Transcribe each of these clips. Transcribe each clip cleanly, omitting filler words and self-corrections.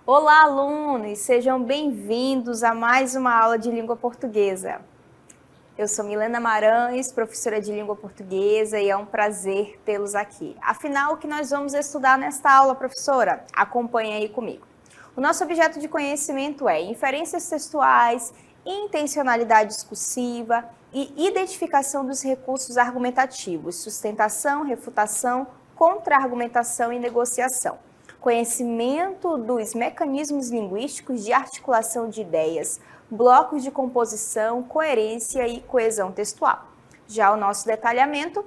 Olá, alunos! Sejam bem-vindos a mais uma aula de língua portuguesa. Eu sou Milena Marães, professora de língua portuguesa, e é um prazer tê-los aqui. Afinal, o que nós vamos estudar nesta aula, professora? Acompanhe aí comigo. O nosso objeto de conhecimento é inferências textuais, intencionalidade discursiva e identificação dos recursos argumentativos, sustentação, refutação, contra-argumentação e negociação. Conhecimento dos mecanismos linguísticos de articulação de ideias, blocos de composição, coerência e coesão textual. Já o nosso detalhamento,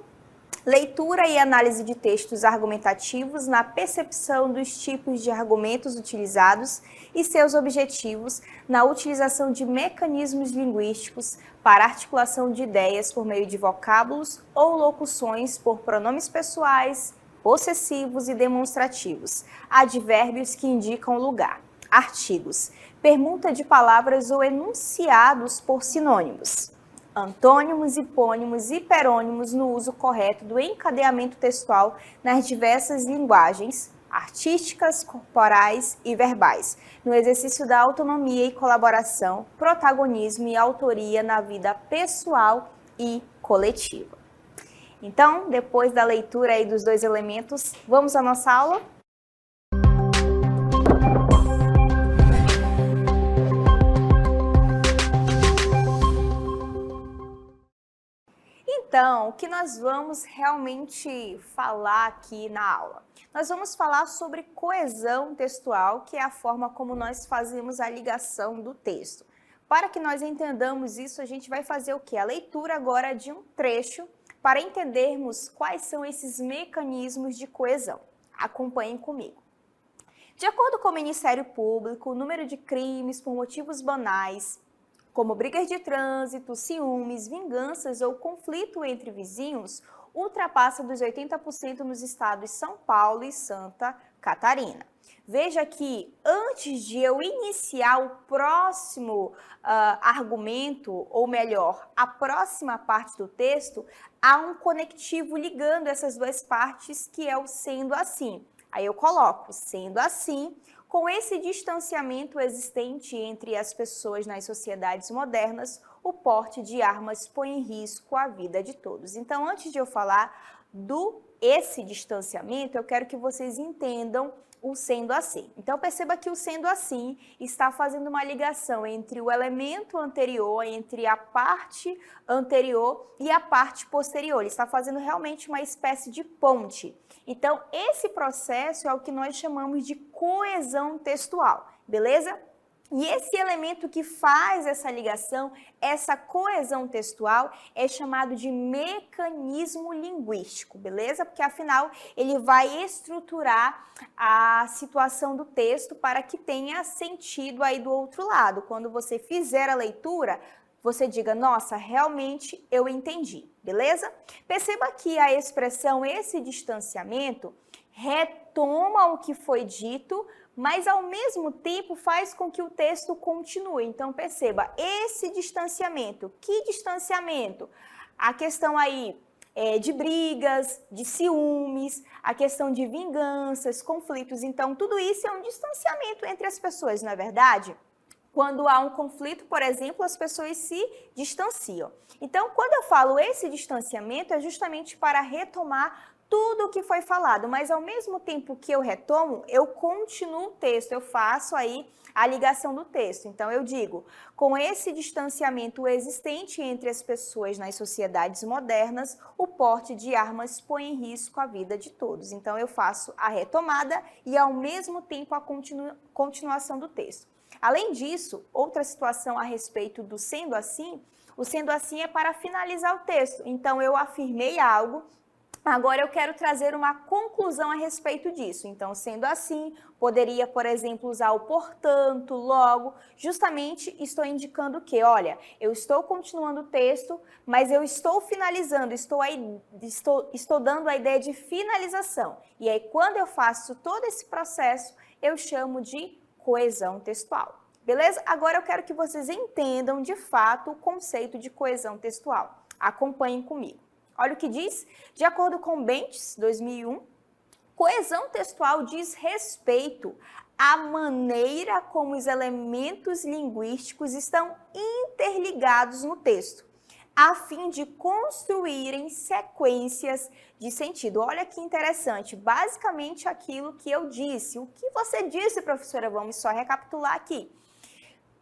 leitura e análise de textos argumentativos na percepção dos tipos de argumentos utilizados e seus objetivos na utilização de mecanismos linguísticos para articulação de ideias por meio de vocábulos ou locuções por pronomes pessoais, possessivos e demonstrativos, advérbios que indicam lugar, artigos, permuta de palavras ou enunciados por sinônimos, antônimos, hipônimos e hiperônimos no uso correto do encadeamento textual nas diversas linguagens artísticas, corporais e verbais, no exercício da autonomia e colaboração, protagonismo e autoria na vida pessoal e coletiva. Então, depois da leitura aí dos dois elementos, vamos à nossa aula? Então, o que nós vamos realmente falar aqui na aula? Nós vamos falar sobre coesão textual, que é a forma como nós fazemos a ligação do texto. Para que nós entendamos isso, a gente vai fazer o quê? A leitura agora de um trecho para entendermos quais são esses mecanismos de coesão. Acompanhem comigo. De acordo com o Ministério Público, o número de crimes por motivos banais, como brigas de trânsito, ciúmes, vinganças ou conflito entre vizinhos, ultrapassa dos 80% nos estados de São Paulo e Santa Catarina. Veja que antes de eu iniciar o próximo argumento, ou melhor, a próxima parte do texto, há um conectivo ligando essas duas partes, que é o sendo assim. Aí eu coloco sendo assim, com esse distanciamento existente entre as pessoas nas sociedades modernas, o porte de armas põe em risco a vida de todos. Então, antes de eu falar esse distanciamento, eu quero que vocês entendam o sendo assim. Então, perceba que o sendo assim está fazendo uma ligação entre o elemento anterior, entre a parte anterior e a parte posterior. Ele está fazendo realmente uma espécie de ponte. Então, esse processo é o que nós chamamos de coesão textual, beleza? E esse elemento que faz essa ligação, essa coesão textual, é chamado de mecanismo linguístico, beleza? Porque, afinal, ele vai estruturar a situação do texto para que tenha sentido aí do outro lado. Quando você fizer a leitura, você diga, nossa, realmente eu entendi, beleza? Perceba que a expressão esse distanciamento retoma o que foi dito, mas ao mesmo tempo faz com que o texto continue. Então perceba, esse distanciamento, que distanciamento? A questão aí de brigas, de ciúmes, a questão de vinganças, conflitos, então tudo isso é um distanciamento entre as pessoas, não é verdade? Quando há um conflito, por exemplo, as pessoas se distanciam. Então, quando eu falo esse distanciamento, é justamente para retomar tudo o que foi falado, mas ao mesmo tempo que eu retomo, eu continuo o texto, eu faço aí a ligação do texto. Então, eu digo, com esse distanciamento existente entre as pessoas nas sociedades modernas, o porte de armas põe em risco a vida de todos. Então, eu faço a retomada e, ao mesmo tempo, a continuação do texto. Além disso, outra situação a respeito do sendo assim, o sendo assim é para finalizar o texto. Então, eu afirmei algo, agora eu quero trazer uma conclusão a respeito disso. Então, sendo assim, poderia, por exemplo, usar o portanto, logo, justamente estou indicando que, olha, eu estou continuando o texto, mas eu estou finalizando, estou dando a ideia de finalização. E aí, quando eu faço todo esse processo, eu chamo de coesão textual. Beleza? Agora eu quero que vocês entendam de fato o conceito de coesão textual. Acompanhem comigo. Olha o que diz. De acordo com Bentes, 2001, Coesão textual diz respeito à maneira como os elementos linguísticos estão interligados no texto, a fim de construírem sequências de sentido. Olha que interessante, basicamente aquilo que eu disse. O que você disse, professora? Vamos só recapitular aqui.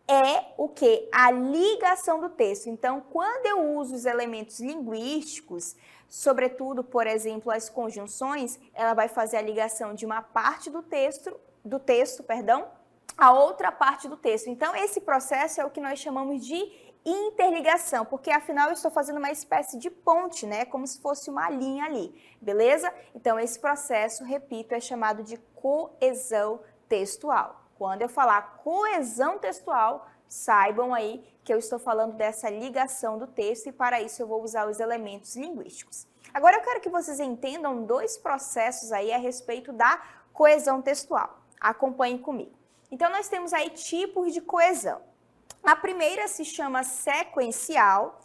É o que? A ligação do texto. Então, quando eu uso os elementos linguísticos, sobretudo, por exemplo, as conjunções, ela vai fazer a ligação de uma parte do texto, a outra parte do texto. Então, esse processo é o que nós chamamos de interligação, porque afinal eu estou fazendo uma espécie de ponte, né? Como se fosse uma linha ali, beleza? Então, esse processo, repito, é chamado de coesão textual. Quando eu falar coesão textual, saibam aí que eu estou falando dessa ligação do texto e para isso eu vou usar os elementos linguísticos. Agora eu quero que vocês entendam dois processos aí a respeito da coesão textual. Acompanhem comigo. Então nós temos aí tipos de coesão. A primeira se chama sequencial,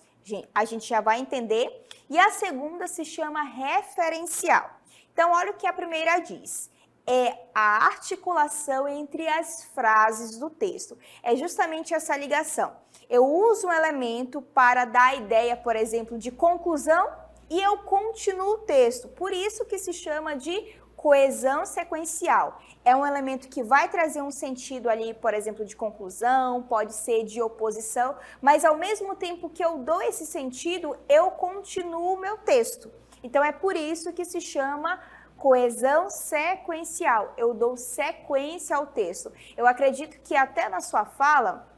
a gente já vai entender, e a segunda se chama referencial. Então olha o que a primeira diz. É a articulação entre as frases do texto. É justamente essa ligação. Eu uso um elemento para dar a ideia, por exemplo, de conclusão e eu continuo o texto. Por isso que se chama de coesão sequencial. É um elemento que vai trazer um sentido ali, por exemplo, de conclusão, pode ser de oposição, mas ao mesmo tempo que eu dou esse sentido, eu continuo o meu texto. Então é por isso que se chama coesão sequencial, eu dou sequência ao texto. Eu acredito que até na sua fala,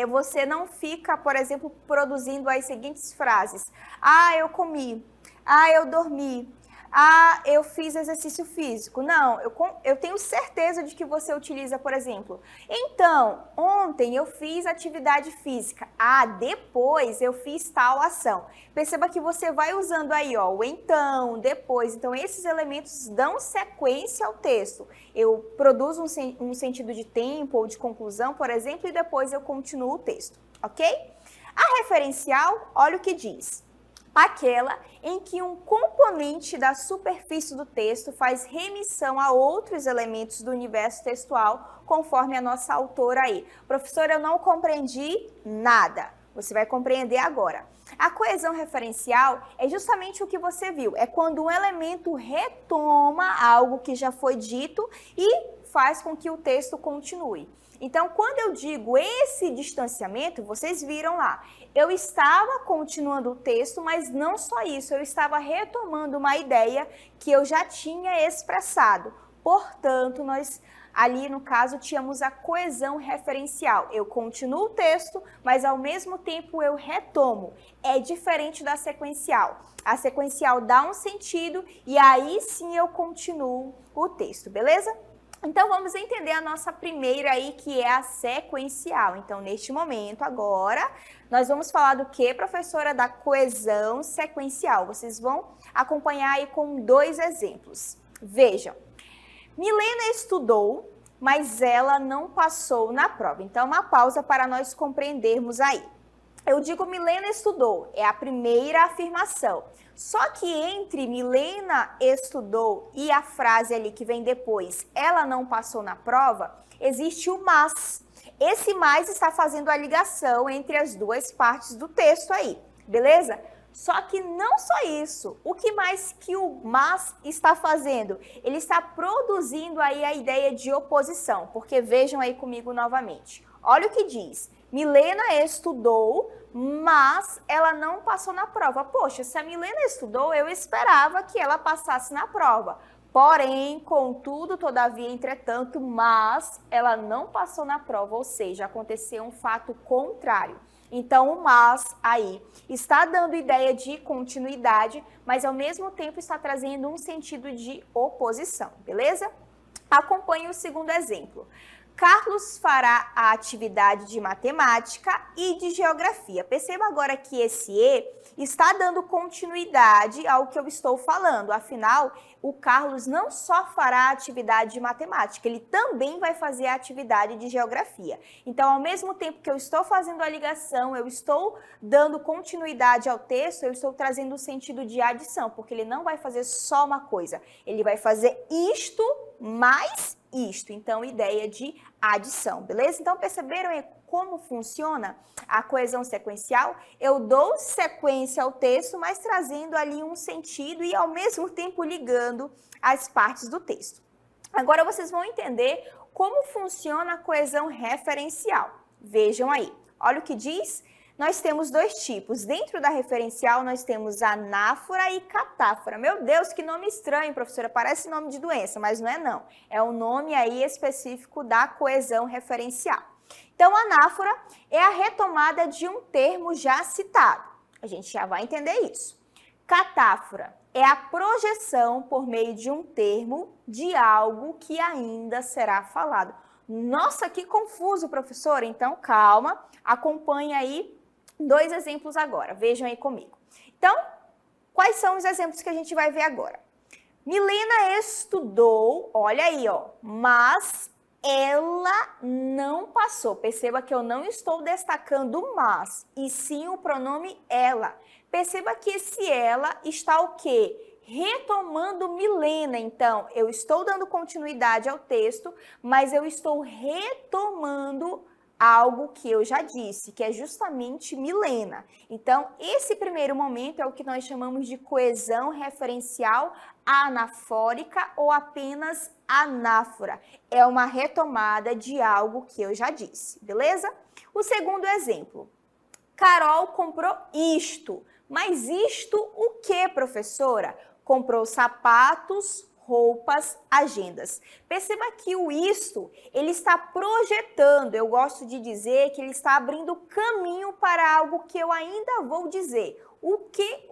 você não fica, por exemplo, produzindo as seguintes frases. Ah, eu comi. Ah, eu dormi. Ah, eu fiz exercício físico. Não, eu tenho certeza de que você utiliza, por exemplo, então, ontem eu fiz atividade física. Ah, depois eu fiz tal ação. Perceba que você vai usando aí, ó, o então, depois. Então, esses elementos dão sequência ao texto. Eu produzo um sentido de tempo ou de conclusão, por exemplo, e depois eu continuo o texto, ok? A referencial, olha o que diz. Aquela em que um componente da superfície do texto faz remissão a outros elementos do universo textual, conforme a nossa autora aí. Professora, eu não compreendi nada. Você vai compreender agora. A coesão referencial é justamente o que você viu. É quando um elemento retoma algo que já foi dito e faz com que o texto continue. Então, quando eu digo esse distanciamento, vocês viram lá, eu estava continuando o texto, mas não só isso, eu estava retomando uma ideia que eu já tinha expressado. Portanto, nós ali no caso tínhamos a coesão referencial. Eu continuo o texto, mas ao mesmo tempo eu retomo. É diferente da sequencial. A sequencial dá um sentido e aí sim eu continuo o texto, beleza? Então, vamos entender a nossa primeira aí, que é a sequencial. Então, neste momento, agora, nós vamos falar do que, professora? Da coesão sequencial. Vocês vão acompanhar aí com dois exemplos. Vejam, Milena estudou, mas ela não passou na prova. Então, uma pausa para nós compreendermos aí. Eu digo Milena estudou, é a primeira afirmação. Só que entre Milena estudou e a frase ali que vem depois, ela não passou na prova, existe o mas. Esse mais está fazendo a ligação entre as duas partes do texto aí, beleza? Só que não só isso, o que mais que o mas está fazendo? Ele está produzindo aí a ideia de oposição, porque vejam aí comigo novamente. Olha o que diz. Milena estudou, mas ela não passou na prova. Poxa, se a Milena estudou, eu esperava que ela passasse na prova. Porém, contudo, todavia, entretanto, mas ela não passou na prova, ou seja, aconteceu um fato contrário. Então, o mas aí está dando ideia de continuidade, mas ao mesmo tempo está trazendo um sentido de oposição, beleza? Acompanhe o segundo exemplo. Carlos fará a atividade de matemática e de geografia. Perceba agora que esse E está dando continuidade ao que eu estou falando. Afinal, o Carlos não só fará a atividade de matemática, ele também vai fazer a atividade de geografia. Então, ao mesmo tempo que eu estou fazendo a ligação, eu estou dando continuidade ao texto, eu estou trazendo o sentido de adição, porque ele não vai fazer só uma coisa, ele vai fazer isto mais isto. Então, ideia de adição, beleza? Então, perceberam aí como funciona a coesão sequencial? Eu dou sequência ao texto, mas trazendo ali um sentido e ao mesmo tempo ligando as partes do texto. Agora vocês vão entender como funciona a coesão referencial. Vejam aí, olha o que diz. Nós temos dois tipos. Dentro da referencial, nós temos anáfora e catáfora. Meu Deus, que nome estranho, professora. Parece nome de doença, mas não é não. É o nome aí específico da coesão referencial. Então, anáfora é a retomada de um termo já citado. A gente já vai entender isso. Catáfora é a projeção por meio de um termo de algo que ainda será falado. Nossa, que confuso, professora. Então, calma, acompanhe aí dois exemplos agora. Vejam aí comigo. Então, quais são os exemplos que a gente vai ver agora? Milena estudou, olha aí, ó, mas ela não passou. Perceba que eu não estou destacando o mas, e sim o pronome ela. Perceba que esse ela está o quê? Retomando Milena. Então, eu estou dando continuidade ao texto, mas eu estou retomando algo que eu já disse, que é justamente Milena. Então, esse primeiro momento é o que nós chamamos de coesão referencial anafórica ou apenas anáfora. É uma retomada de algo que eu já disse, beleza? O segundo exemplo. Carol comprou isto. Mas isto o que, professora? Comprou sapatos, roupas, agendas. Perceba que o isto, ele está projetando, eu gosto de dizer que ele está abrindo caminho para algo que eu ainda vou dizer. O que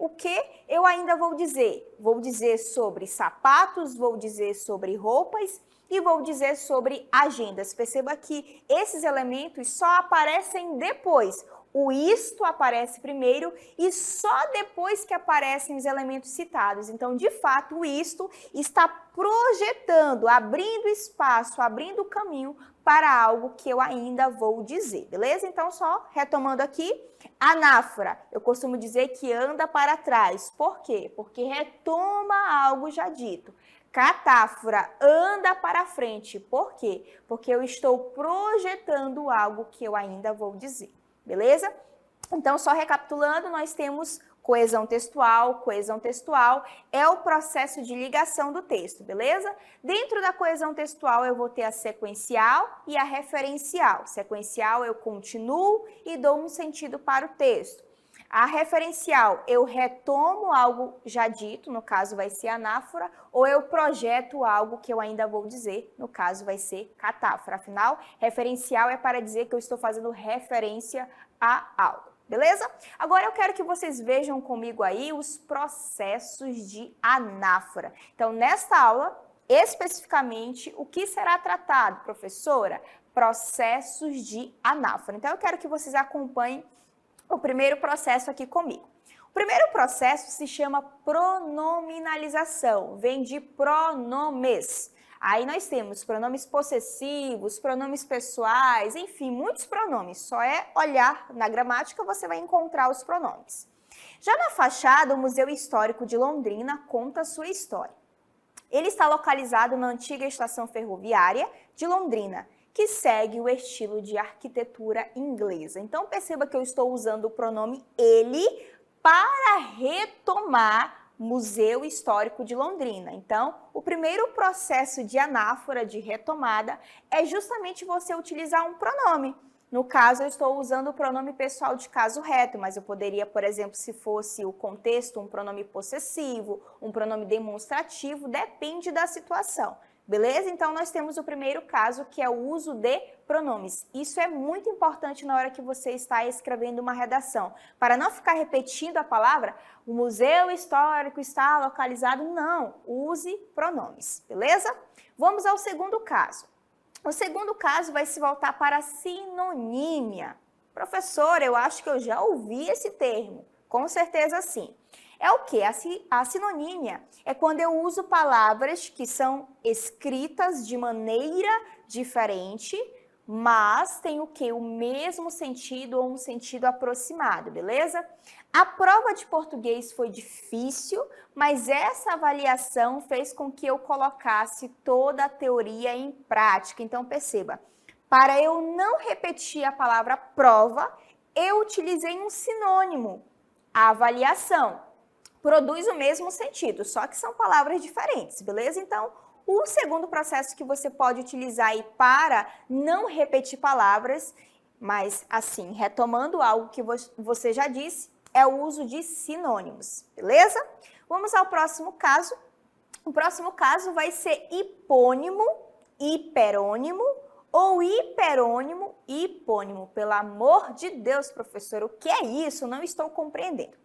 eu ainda vou dizer? Vou dizer sobre sapatos, vou dizer sobre roupas e vou dizer sobre agendas. Perceba que esses elementos só aparecem depois. O isto aparece primeiro e só depois que aparecem os elementos citados. Então, de fato, o isto está projetando, abrindo espaço, abrindo caminho para algo que eu ainda vou dizer, beleza? Então, só retomando aqui, anáfora, eu costumo dizer que anda para trás. Por quê? Porque retoma algo já dito. Catáfora, anda para frente. Por quê? Porque eu estou projetando algo que eu ainda vou dizer. Beleza? Então, só recapitulando, nós temos coesão textual. Coesão textual é o processo de ligação do texto, beleza? Dentro da coesão textual, eu vou ter a sequencial e a referencial. Sequencial, eu continuo e dou um sentido para o texto. A referencial, eu retomo algo já dito, no caso vai ser anáfora, ou eu projeto algo que eu ainda vou dizer, no caso vai ser catáfora. Afinal, referencial é para dizer que eu estou fazendo referência a algo, beleza? Agora eu quero que vocês vejam comigo aí os processos de anáfora. Então, nesta aula, especificamente, o que será tratado, professora? Processos de anáfora. Então, eu quero que vocês acompanhem o primeiro processo aqui comigo. O primeiro processo se chama pronominalização, vem de pronomes. Aí nós temos pronomes possessivos, pronomes pessoais, enfim, muitos pronomes. Só é olhar na gramática, você vai encontrar os pronomes. Já na fachada, o Museu Histórico de Londrina conta a sua história. Ele está localizado na antiga estação ferroviária de Londrina, que segue o estilo de arquitetura inglesa. Então, perceba que eu estou usando o pronome ele para retomar Museu Histórico de Londrina. Então, o primeiro processo de anáfora, de retomada, é justamente você utilizar um pronome. No caso, eu estou usando o pronome pessoal de caso reto, mas eu poderia, por exemplo, se fosse o contexto, um pronome possessivo, um pronome demonstrativo, depende da situação. Beleza? Então, nós temos o primeiro caso, que é o uso de pronomes. Isso é muito importante na hora que você está escrevendo uma redação. Para não ficar repetindo a palavra, o museu histórico está localizado, não. Use pronomes, beleza? Vamos ao segundo caso. O segundo caso vai se voltar para a sinonímia. Professora, eu acho que eu já ouvi esse termo. Com certeza sim. É o quê? A sinonímia é quando eu uso palavras que são escritas de maneira diferente, mas tem o quê? O mesmo sentido ou um sentido aproximado, beleza? A prova de português foi difícil, mas essa avaliação fez com que eu colocasse toda a teoria em prática. Então, perceba, para eu não repetir a palavra prova, eu utilizei um sinônimo, a avaliação. Produz o mesmo sentido, só que são palavras diferentes, beleza? Então, o segundo processo que você pode utilizar aí para não repetir palavras, mas assim, retomando algo que você já disse, é o uso de sinônimos, beleza? Vamos ao próximo caso. O próximo caso vai ser hipônimo, hiperônimo ou hiperônimo, hipônimo. Pelo amor de Deus, professor, o que é isso? Não estou compreendendo.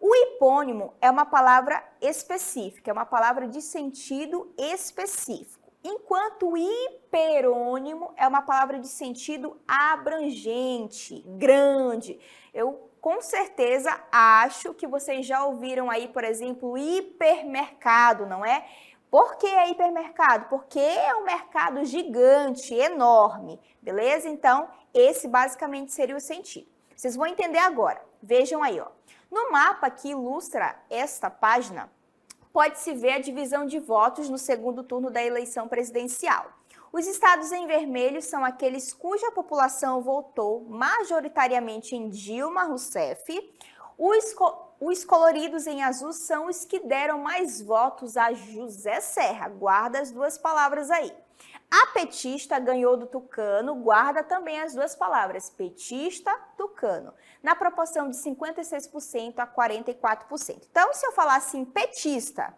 O hipônimo é uma palavra específica, é uma palavra de sentido específico, enquanto o hiperônimo é uma palavra de sentido abrangente, grande. Eu com certeza acho que vocês já ouviram aí, por exemplo, hipermercado, não é? Por que é hipermercado? Porque é um mercado gigante, enorme, beleza? Então, esse basicamente seria o sentido. Vocês vão entender agora. Vejam aí, ó. No mapa que ilustra esta página, pode-se ver a divisão de votos no segundo turno da eleição presidencial. Os estados em vermelho são aqueles cuja população votou majoritariamente em Dilma Rousseff. Os coloridos em azul são os que deram mais votos a José Serra. Guarda as duas palavras aí. A petista ganhou do tucano, guarda também as duas palavras, petista, tucano, na proporção de 56% a 44%. Então, se eu falar assim, petista,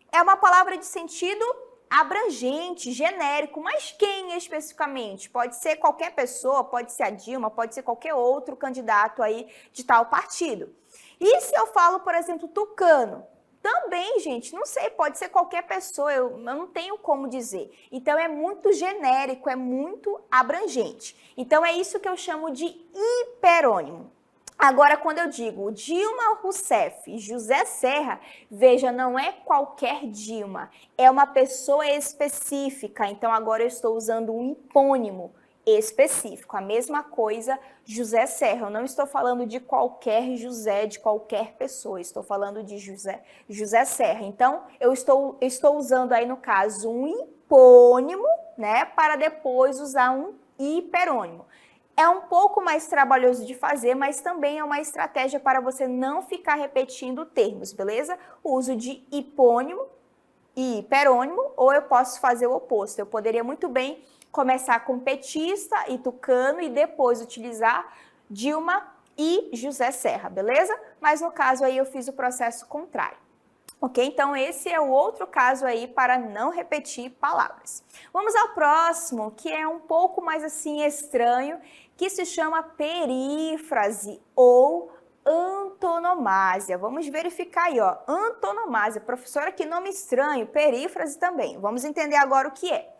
é uma palavra de sentido abrangente, genérico, mas quem especificamente? Pode ser qualquer pessoa, pode ser a Dilma, pode ser qualquer outro candidato aí de tal partido. E se eu falo, por exemplo, tucano? Também, gente, não sei, pode ser qualquer pessoa, eu não tenho como dizer. Então, é muito genérico, é muito abrangente. Então, é isso que eu chamo de hiperônimo. Agora, quando eu digo Dilma Rousseff, José Serra, veja, não é qualquer Dilma, é uma pessoa específica. Então, agora eu estou usando um hipônimo específico. A mesma coisa, José Serra. Eu não estou falando de qualquer José, de qualquer pessoa. Estou falando de José Serra. Então, eu estou usando aí, no caso, um hipônimo, né, para depois usar um hiperônimo. É um pouco mais trabalhoso de fazer, mas também é uma estratégia para você não ficar repetindo termos, beleza? O uso de hipônimo e hiperônimo, ou eu posso fazer o oposto. Eu poderia muito bem começar com petista e tucano e depois utilizar Dilma e José Serra, beleza? Mas no caso aí eu fiz o processo contrário. Ok? Então esse é o outro caso aí para não repetir palavras. Vamos ao próximo, que é um pouco mais assim estranho, que se chama perífrase ou antonomásia. Vamos verificar aí, ó. Antonomásia. Professora, que nome estranho. Perífrase também. Vamos entender agora o que é.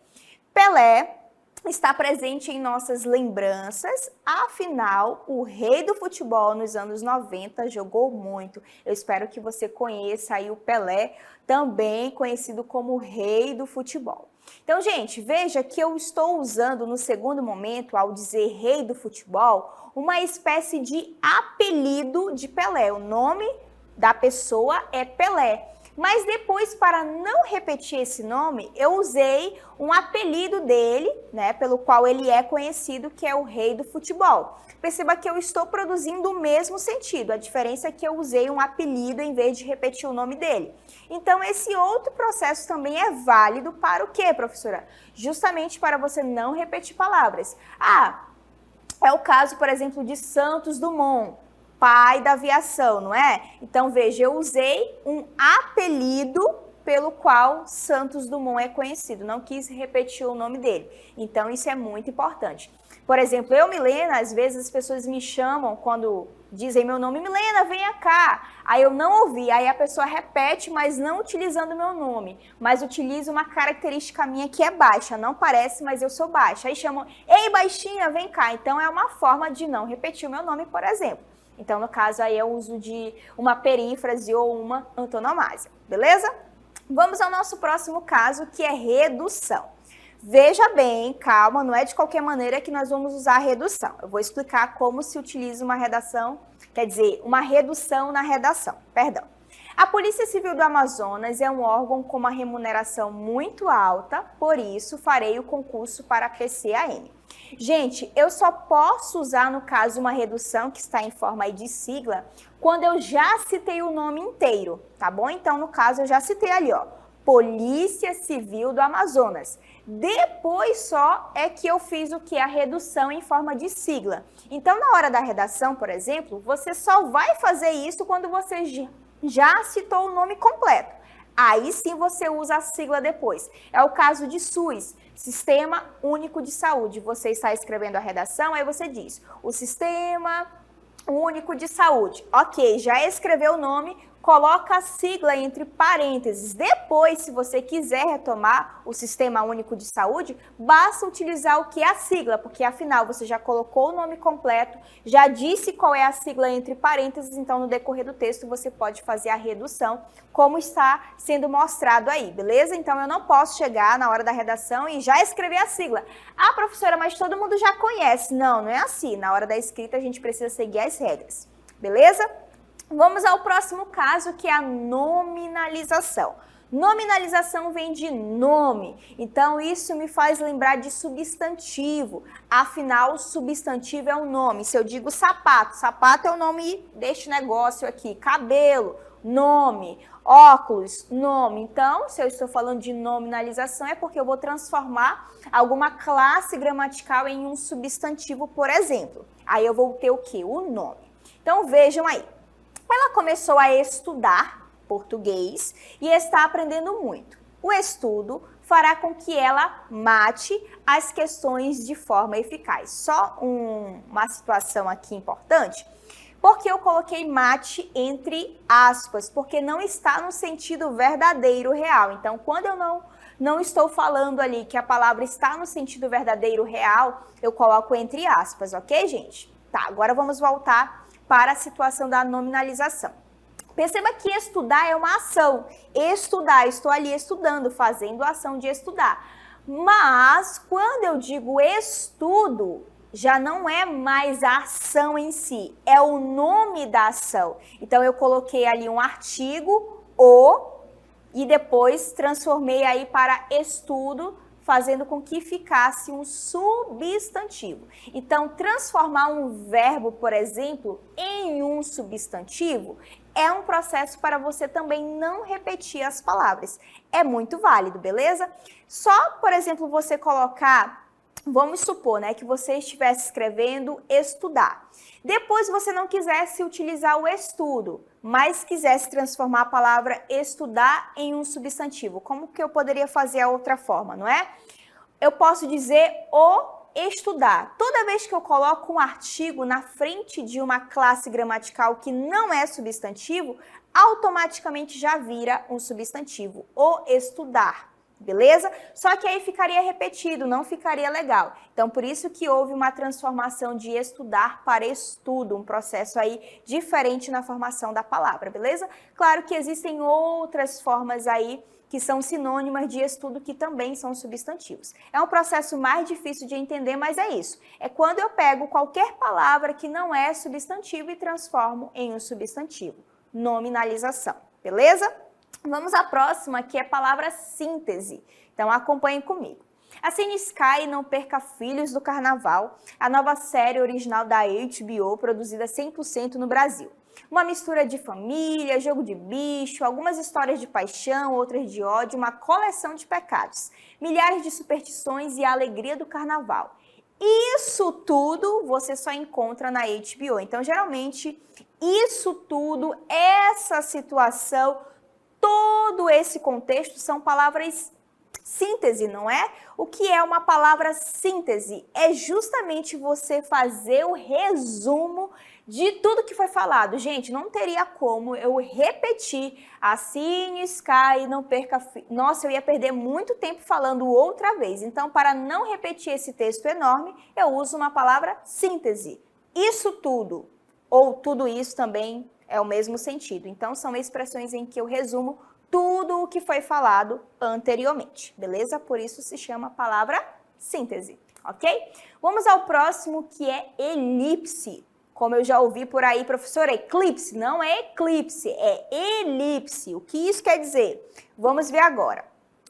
Pelé está presente em nossas lembranças, afinal, o rei do futebol nos anos 90 jogou muito. Eu espero que você conheça aí o Pelé, também conhecido como o rei do futebol. Então, gente, veja que eu estou usando no segundo momento, ao dizer rei do futebol, uma espécie de apelido de Pelé. O nome da pessoa é Pelé. Mas depois, para não repetir esse nome, eu usei um apelido dele, né, pelo qual ele é conhecido, que é o rei do futebol. Perceba que eu estou produzindo o mesmo sentido, a diferença é que eu usei um apelido em vez de repetir o nome dele. Então, esse outro processo também é válido para o quê, professora? Justamente para você não repetir palavras. É o caso, por exemplo, de Santos Dumont, pai da aviação, não é? Então, veja, eu usei um apelido pelo qual Santos Dumont é conhecido. Não quis repetir o nome dele. Então, isso é muito importante. Por exemplo, eu, Milena, às vezes as pessoas me chamam quando dizem meu nome, Milena, venha cá. Aí eu não ouvi, aí a pessoa repete, mas não utilizando meu nome. Mas utiliza uma característica minha que é baixa. Não parece, mas eu sou baixa. Aí chamam, ei, baixinha, vem cá. Então, é uma forma de não repetir o meu nome, por exemplo. Então, no caso, aí é o uso de uma perífrase ou uma antonomásia, beleza? Vamos ao nosso próximo caso, que é redução. Veja bem, calma, não é de qualquer maneira que nós vamos usar a redução. Eu vou explicar como se utiliza uma redação, quer dizer, uma redução na redação, perdão. A Polícia Civil do Amazonas é um órgão com uma remuneração muito alta, por isso farei o concurso para a PCAM. Gente, eu só posso usar, no caso, uma redução que está em forma aí de sigla, quando eu já citei o nome inteiro, tá bom? Então, no caso, eu já citei ali, ó, Polícia Civil do Amazonas. Depois só é que eu fiz o que? A redução em forma de sigla. Então, na hora da redação, por exemplo, você só vai fazer isso quando você já citou o nome completo. Aí sim você usa a sigla depois. É o caso de SUS, Sistema Único de Saúde. Você está escrevendo a redação, aí você diz o Sistema Único de Saúde. Ok, já escreveu o nome, coloca a sigla entre parênteses. Depois, se você quiser retomar o Sistema Único de Saúde, basta utilizar o que é a sigla, porque afinal você já colocou o nome completo, já disse qual é a sigla entre parênteses, então no decorrer do texto você pode fazer a redução, como está sendo mostrado aí, beleza? Então eu não posso chegar na hora da redação e já escrever a sigla. Ah, professora, mas todo mundo já conhece. Não, não é assim. Na hora da escrita a gente precisa seguir as regras, beleza? Vamos ao próximo caso, que é a nominalização. Nominalização vem de nome, então isso me faz lembrar de substantivo. Afinal, substantivo é um nome. Se eu digo sapato, sapato é o nome deste negócio aqui. Cabelo, nome. Óculos, nome. Então, se eu estou falando de nominalização, é porque eu vou transformar alguma classe gramatical em um substantivo, por exemplo. Aí eu vou ter o quê? O nome. Então, vejam aí. Ela começou a estudar português e está aprendendo muito. O estudo fará com que ela mate as questões de forma eficaz. Só uma situação aqui importante, porque eu coloquei mate entre aspas, porque não está no sentido verdadeiro, real. Então, quando eu não estou falando ali que a palavra está no sentido verdadeiro, real, eu coloco entre aspas, ok, gente? Tá, agora vamos voltar para a situação da nominalização. Perceba que estudar é uma ação. Estudar, estou ali estudando, fazendo a ação de estudar. Mas, quando eu digo estudo, já não é mais a ação em si, é o nome da ação. Então, eu coloquei ali um artigo, e depois transformei aí para estudo, fazendo com que ficasse um substantivo. Então, transformar um verbo, por exemplo, em um substantivo é um processo para você também não repetir as palavras. É muito válido, beleza? Só, por exemplo, você colocar, vamos supor, né, que você estivesse escrevendo estudar. Depois você não quisesse utilizar o estudo, mas quisesse transformar a palavra estudar em um substantivo. Como que eu poderia fazer a outra forma, não é? Eu posso dizer o estudar. Toda vez que eu coloco um artigo na frente de uma classe gramatical que não é substantivo, automaticamente já vira um substantivo, o estudar. Beleza? Só que aí ficaria repetido, não ficaria legal. Então, por isso que houve uma transformação de estudar para estudo, um processo aí diferente na formação da palavra, beleza? Claro que existem outras formas aí que são sinônimas de estudo que também são substantivos. É um processo mais difícil de entender, mas é isso. É quando eu pego qualquer palavra que não é substantivo e transformo em um substantivo. Nominalização, beleza? Vamos à próxima, que é a palavra síntese. Então, acompanhem comigo. Assine Sky Não Perca Filhos do Carnaval, a nova série original da HBO, produzida 100% no Brasil. Uma mistura de família, jogo de bicho, algumas histórias de paixão, outras de ódio, uma coleção de pecados, milhares de superstições e a alegria do carnaval. Isso tudo você só encontra na HBO. Então, geralmente, isso tudo, essa situação, todo esse contexto são palavras síntese, não é? O que é uma palavra síntese? É justamente você fazer o resumo de tudo que foi falado. Gente, não teria como eu repetir assine Sky, não perca... Nossa, eu ia perder muito tempo falando outra vez. Então, para não repetir esse texto enorme, eu uso uma palavra síntese. Isso tudo, ou tudo isso também é o mesmo sentido. Então, são expressões em que eu resumo tudo o que foi falado anteriormente, beleza? Por isso se chama palavra síntese, ok? Vamos ao próximo, que é elipse. Como eu já ouvi por aí, professor, eclipse, não é eclipse, é elipse. O que isso quer dizer? Vamos ver agora.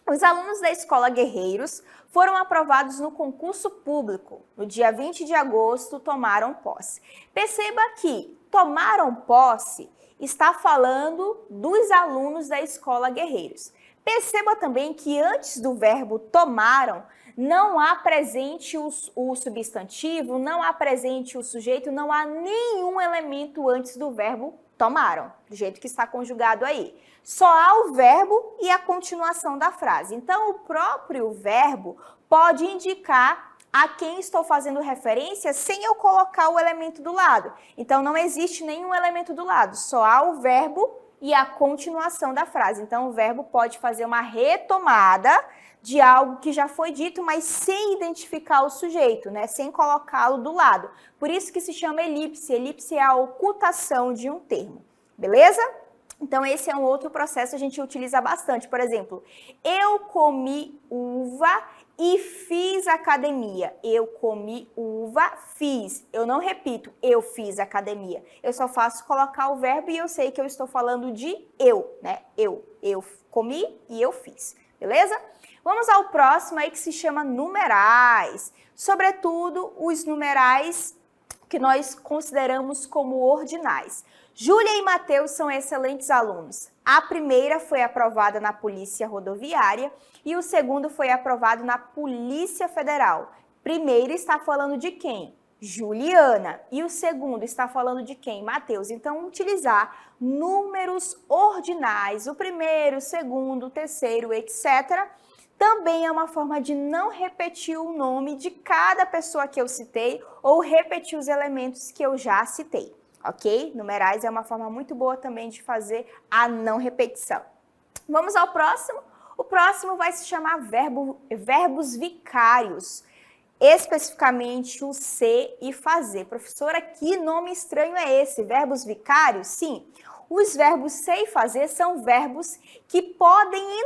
Os alunos da Escola Guerreiros foram aprovados no concurso público. No dia 20 de agosto, tomaram posse. Perceba que tomaram posse está falando dos alunos da Escola Guerreiros. Perceba também que antes do verbo tomaram, não há presente o substantivo, não há presente o sujeito, não há nenhum elemento antes do verbo tomaram, do jeito que está conjugado aí. Só há o verbo e a continuação da frase. Então, o próprio verbo pode indicar a quem estou fazendo referência sem eu colocar o elemento do lado. Então, não existe nenhum elemento do lado, só há o verbo e a continuação da frase. Então, o verbo pode fazer uma retomada de algo que já foi dito, mas sem identificar o sujeito, né? Sem colocá-lo do lado. Por isso que se chama elipse. Elipse é a ocultação de um termo, beleza? Então, esse é um outro processo que a gente utiliza bastante. Por exemplo, eu comi uva e fiz academia. Eu comi uva, fiz. Eu não repito, eu fiz academia. Eu só faço colocar o verbo e eu sei que eu estou falando de eu, né? Eu comi e eu fiz, beleza? Vamos ao próximo aí que se chama numerais. Sobretudo, os numerais que nós consideramos como ordinais. Júlia e Mateus são excelentes alunos. A primeira foi aprovada na Polícia Rodoviária e o segundo foi aprovado na Polícia Federal. Primeiro está falando de quem? Juliana. E o segundo está falando de quem? Mateus. Então, utilizar números ordinais, o primeiro, o segundo, o terceiro, etc., também é uma forma de não repetir o nome de cada pessoa que eu citei ou repetir os elementos que eu já citei, ok? Numerais é uma forma muito boa também de fazer a não repetição. Vamos ao próximo. O próximo vai se chamar verbos vicários, especificamente o ser e fazer. Professora, que nome estranho é esse? Verbos vicários? Sim, os verbos ser e fazer são verbos que podem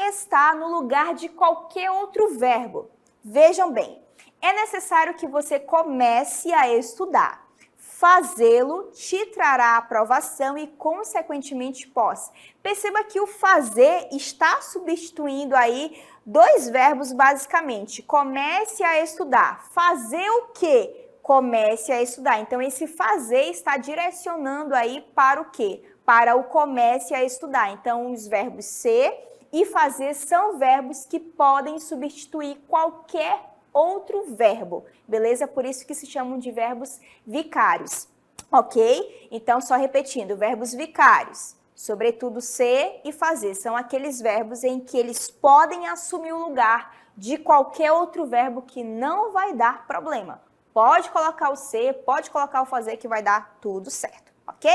estar no lugar de qualquer outro verbo. Vejam bem, é necessário que você comece a estudar. Fazê-lo te trará aprovação e, consequentemente, posse. Perceba que o fazer está substituindo aí dois verbos, basicamente. Comece a estudar. Fazer o quê? Comece a estudar. Então, esse fazer está direcionando aí para o quê? Para o comece a estudar. Então, os verbos ser e fazer são verbos que podem substituir qualquer outro verbo, beleza? Por isso que se chamam de verbos vicários, ok? Então, só repetindo, verbos vicários, sobretudo ser e fazer, são aqueles verbos em que eles podem assumir o lugar de qualquer outro verbo que não vai dar problema. Pode colocar o ser, pode colocar o fazer que vai dar tudo certo, ok?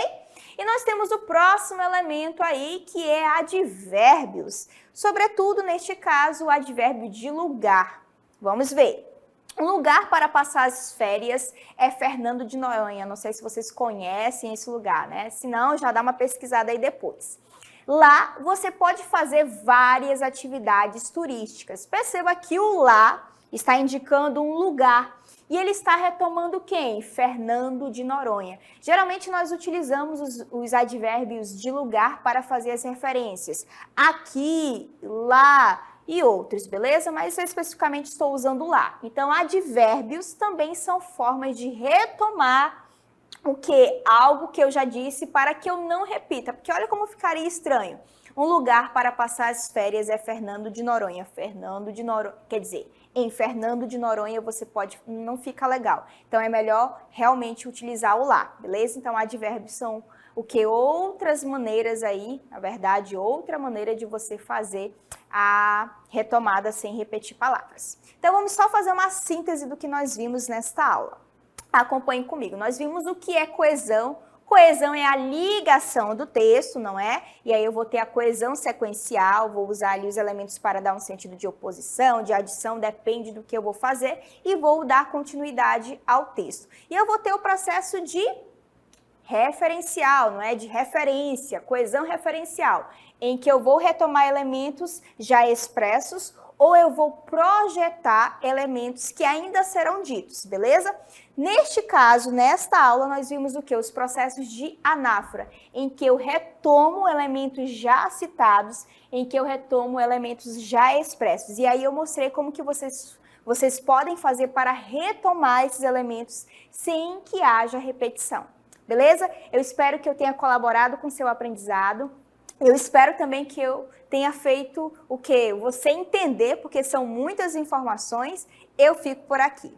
E nós temos o próximo elemento aí, que é advérbios. Sobretudo, neste caso, o advérbio de lugar. Vamos ver. Um lugar para passar as férias é Fernando de Noronha. Não sei se vocês conhecem esse lugar, né? Se não, já dá uma pesquisada aí depois. Lá, você pode fazer várias atividades turísticas. Perceba que o lá está indicando um lugar. E ele está retomando quem? Fernando de Noronha. Geralmente nós utilizamos os advérbios de lugar para fazer as referências. Aqui, lá e outros, beleza? Mas eu especificamente estou usando lá. Então, advérbios também são formas de retomar o quê? Algo que eu já disse para que eu não repita. Porque olha como ficaria estranho. Um lugar para passar as férias é Fernando de Noronha. Fernando de Noronha, quer dizer, em Fernando de Noronha você pode, não fica legal. Então é melhor realmente utilizar o lá, beleza? Então advérbios são o que? Outras maneiras aí, na verdade, outra maneira de você fazer a retomada sem repetir palavras. Então vamos só fazer uma síntese do que nós vimos nesta aula. Acompanhem comigo. Nós vimos o que é coesão, Coesão é a ligação do texto, não é? E aí eu vou ter a coesão sequencial, vou usar ali os elementos para dar um sentido de oposição, de adição, depende do que eu vou fazer, e vou dar continuidade ao texto. E eu vou ter o processo de referencial, não é? De referência, coesão referencial, em que eu vou retomar elementos já expressos ou eu vou projetar elementos que ainda serão ditos, beleza? Neste caso, nesta aula, nós vimos o que? Os processos de anáfora, em que eu retomo elementos já citados, em que eu retomo elementos já expressos. E aí eu mostrei como que vocês podem fazer para retomar esses elementos sem que haja repetição. Beleza? Eu espero que eu tenha colaborado com o seu aprendizado. Eu espero também que eu tenha feito o quê? Você entender, porque são muitas informações. Eu fico por aqui.